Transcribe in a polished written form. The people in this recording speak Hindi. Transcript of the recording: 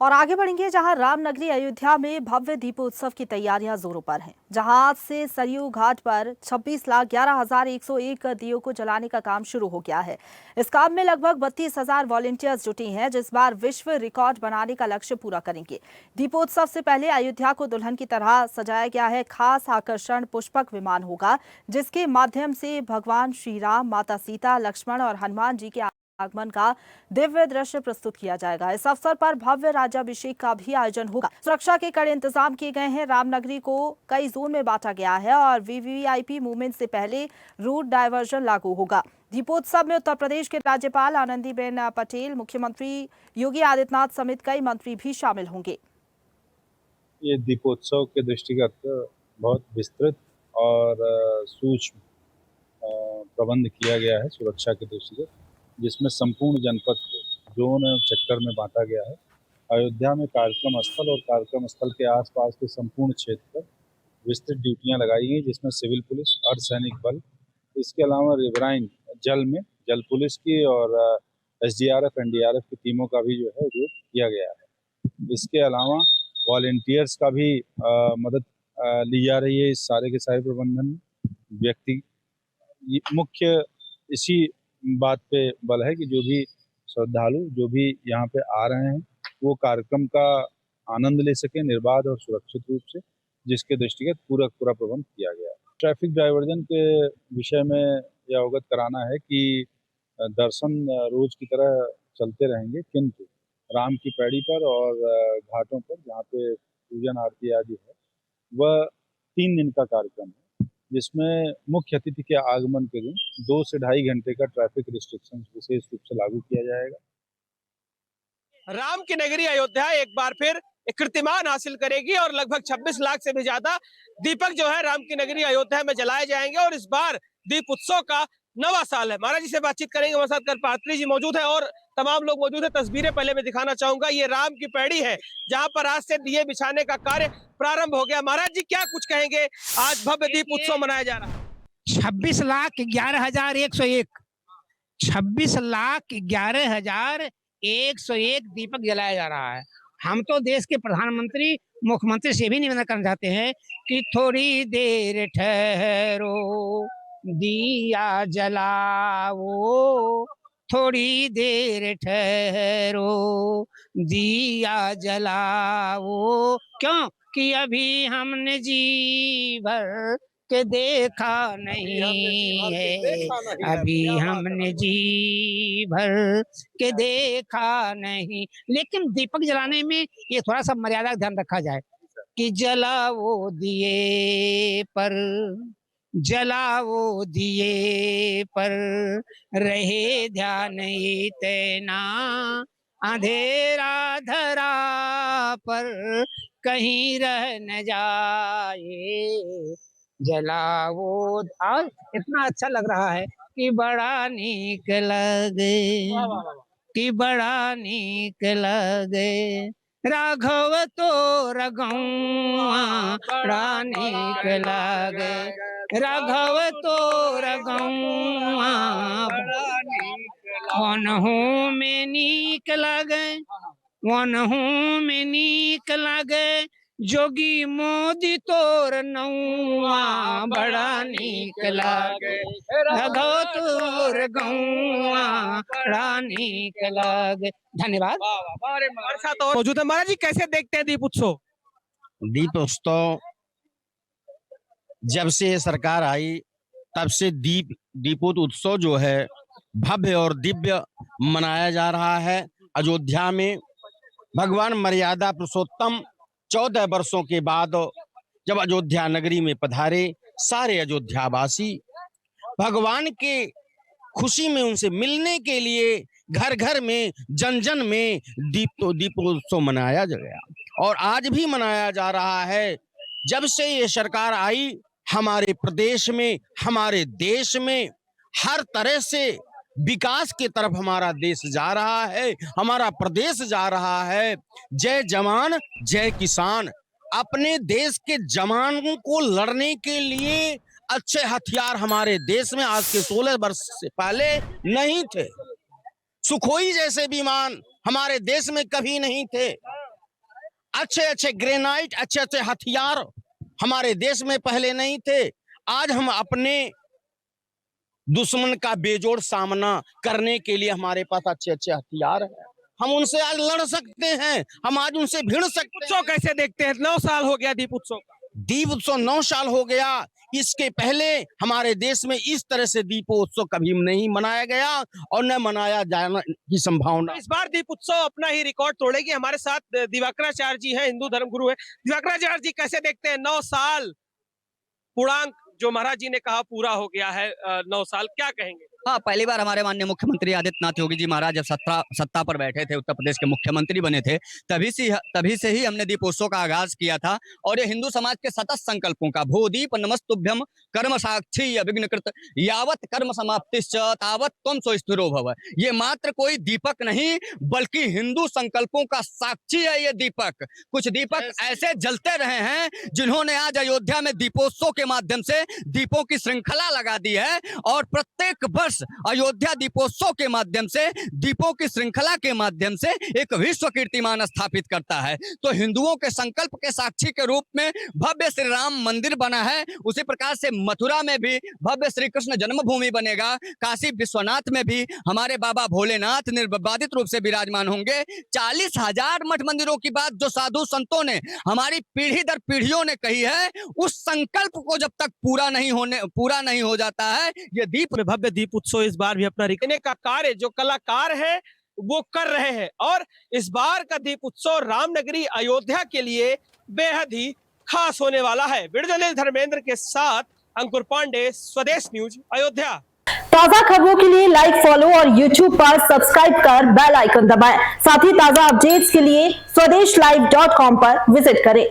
और आगे बढ़ेंगे जहां रामनगरी अयोध्या में भव्य दीपोत्सव की तैयारियां जोरों पर हैं। जहां आज से सरयू घाट पर 26,11,101 दियों को जलाने का काम शुरू हो गया है। इस काम में लगभग 32,000 वॉलंटियर्स जुटे हैं, जिस बार विश्व रिकॉर्ड बनाने का लक्ष्य पूरा करेंगे। दीपोत्सव से पहले अयोध्या को दुल्हन की तरह सजाया गया है। खास आकर्षण पुष्पक विमान होगा, जिसके माध्यम से भगवान श्री राम, माता सीता, लक्ष्मण और हनुमान जी के आगमन का दिव्य दृश्य प्रस्तुत किया जाएगा। इस अवसर पर भव्य राज्याभिषेक का भी आयोजन होगा। सुरक्षा के कड़े इंतजाम किए गए हैं। रामनगरी को कई जोन में बांटा गया है और वीवीआईपी मूवमेंट से पहले रूट डायवर्जन लागू होगा। दीपोत्सव में उत्तर प्रदेश के राज्यपाल आनंदीबेन पटेल, मुख्यमंत्री योगी आदित्यनाथ समेत कई मंत्री भी शामिल होंगे। ये दीपोत्सव के दृष्टिगत बहुत विस्तृत और सूक्ष्म प्रबंध किया गया है सुरक्षा के दृष्टिगत, जिसमें संपूर्ण जनपद को जोन एवं सेक्टर में बांटा गया है। अयोध्या में कार्यक्रम स्थल और कार्यक्रम स्थल के आसपास के संपूर्ण क्षेत्र पर विस्तृत ड्यूटियां लगाई गई, जिसमें सिविल पुलिस, अर्धसैनिक बल, इसके अलावा रिवराइन जल में जल पुलिस की और एसडीआरएफ एनडीआरएफ की टीमों का भी जो है उपयोग किया गया है। इसके अलावा वॉलेंटियर्स का भी मदद ली जा रही है इस सारे के सारे प्रबंधन में। व्यक्ति मुख्य इसी बात पे बल है कि जो भी श्रद्धालु जो भी यहाँ पे आ रहे हैं वो कार्यक्रम का आनंद ले सके निर्बाध और सुरक्षित रूप से, जिसके दृष्टिगत पूरा प्रबंध किया गया है। ट्रैफिक डाइवर्जन के विषय में यह अवगत कराना है कि दर्शन रोज की तरह चलते रहेंगे, किंतु राम की पैड़ी पर और घाटों पर जहाँ पे पूजन आरती आदि है वह 3 दिन का कार्यक्रम है, जिसमें मुख्य अतिथि के आगमन के दिन 2 से ढाई घंटे का ट्रैफिक रिस्ट्रिक्शन विशेष रूप से लागू किया जाएगा। राम की नगरी अयोध्या एक बार फिर एक कीर्तिमान हासिल करेगी और लगभग 26 लाख से भी ज्यादा दीपक जो है राम की नगरी अयोध्या में जलाए जाएंगे और इस बार दीप उत्सव का नवा साल है। महाराज जी से बातचीत करेंगे, हमारे साथ करपात्री जी मौजूद है और तमाम लोग मौजूद है। तस्वीरें पहले मैं दिखाना चाहूंगा, ये राम की पैड़ी है जहां पर आज से दिए बिछाने का कार्य प्रारंभ हो गया। महाराज जी क्या कुछ कहेंगे, आज भव्य दीप उत्सव मनाया जा रहा है। 26,11,101 26,11,101 दीपक जलाया जा रहा है। हम तो देश के प्रधानमंत्री मुख्यमंत्री से भी निवेदन करना चाहते हैं कि थोड़ी देर ठहरो, दिया जलाओ, थोड़ी देर ठहरो, दिया जलाओ। क्यों कि अभी हमने जी भर के देखा नहीं है, अभी हमने जी भर के देखा नहीं। लेकिन दीपक जलाने में ये थोड़ा सा मर्यादा का ध्यान रखा जाए कि जलाओ दिए पर, जलाओ दिए पर, रहे ध्यान इतना, अंधेरा धरा पर कहीं रह न जाए, जलाओ। और इतना अच्छा लग रहा है कि बड़ा नीक लगे, कि बड़ा नीक लगे, राघव तो रघुआ बड़ा नीक लगे, राघव तो रघुआ वनहु में नीक लगे, वनहु में नीक लगे, जोगी मोदी तोर नौआ बड़ा नीक लागे, रघो तोर गौआ बड़ा नीक लागे। धन्यवाद। हमारे साथ और मौजूद है। महाराज जी कैसे देखते हैं दीप उत्सव? दीप उत्सव जब से सरकार आई तब से दीपोत्सव जो है भव्य और दिव्य मनाया जा रहा है। अयोध्या में भगवान मर्यादा पुरुषोत्तम 14 वर्षों के बाद जब अयोध्या नगरी में पधारे, सारे अयोध्यावासी भगवान के खुशी में उनसे मिलने के लिए घर घर में जन जन में दीपोत्सव मनाया गया और आज भी मनाया जा रहा है। जब से ये सरकार आई हमारे प्रदेश में, हमारे देश में हर तरह से विकास की तरफ हमारा देश जा रहा है, हमारा प्रदेश जा रहा है। जय जवान जय किसान। अपने देश के जवानों को लड़ने के लिए अच्छे हथियार हमारे देश में आज के 16 वर्ष से पहले नहीं थे। सुखोई जैसे विमान हमारे देश में कभी नहीं थे। अच्छे अच्छे ग्रेनाइट, अच्छे अच्छे हथियार हमारे देश में पहले नहीं थे। आज हम अपने दुश्मन का बेजोड़ सामना करने के लिए हमारे पास अच्छे अच्छे हथियार हैं। हम उनसे आज लड़ सकते हैं, हम आज उनसे भिड़ सकते उत्सव हैं। कैसे देखते हैं? 9 साल हो गया दीप उत्सव का। दीप उत्सव 9 साल हो गया। इसके पहले हमारे देश में इस तरह से दीपोत्सव कभी नहीं मनाया गया और न मनाया जाने की संभावना। इस बार दीप उत्सव अपना ही रिकॉर्ड तोड़ेगी। हमारे साथ दिवाकराचार्य जी हैं, हिंदू धर्म गुरु है। दिवाकराचार्य जी कैसे देखते हैं 9 साल पूर्णांक जो महाराज जी ने कहा पूरा हो गया है, 9 साल, क्या कहेंगे? हाँ, पहली बार हमारे माननीय मुख्यमंत्री आदित्यनाथ योगी जी महाराज जब सत्ता पर बैठे थे, उत्तर प्रदेश के मुख्यमंत्री बने थे, तभी से ही हमने दीपोत्सव का आगाज किया था। और ये हिंदू समाज के सतत संकल्पों का भूदीप नमस्तुभ्यम कर्म साक्षी अभिघ्नकृत यावत कर्म समाप्तिश्च तावत त्वं सो स्थिरो भव। ये मात्र कोई दीपक नहीं बल्कि हिंदू संकल्पों का साक्षी है। ये दीपक, कुछ दीपक ऐसे जलते रहे हैं जिन्होंने आज अयोध्या में दीपोत्सव के माध्यम से दीपों की श्रृंखला लगा दी है। और प्रत्येक वर्ष अयोध्या दीपोत्सव के माध्यम से, दीपों की श्रृंखला के माध्यम से एक विश्व कीर्तिमान स्थापित करता है। तो हिंदुओं के संकल्प के साक्षी के रूप में भव्य श्री राम मंदिर बना है। उसी प्रकार से मथुरा में भी भव्य श्री कृष्ण जन्मभूमि बनेगा। काशी विश्वनाथ में भी हमारे बाबा भोलेनाथ निर्विवादित रूप से विराजमान होंगे। 40,000 मठ मंदिरों की बात जो साधु संतों ने हमारी पीढ़ी दर पीढ़ियों ने कही है, उस संकल्प को जब तक पूरा नहीं हो जाता है, ये भव्य दीप उत्सव इस बार भी अपना रिकने का कार्य जो कलाकार है वो कर रहे हैं। और इस बार का दीप उत्सव रामनगरी अयोध्या के लिए बेहद ही खास होने वाला है। वीडियो जर्नलिस्ट धर्मेंद्र के साथ अंकुर पांडे, स्वदेश न्यूज, अयोध्या। ताजा खबरों के लिए लाइक, फॉलो और YouTube पर सब्सक्राइब कर बेल आइकन दबाएं। साथ ही ताजा अपडेट्स के लिए स्वदेशलाइव.com पर विजिट करें।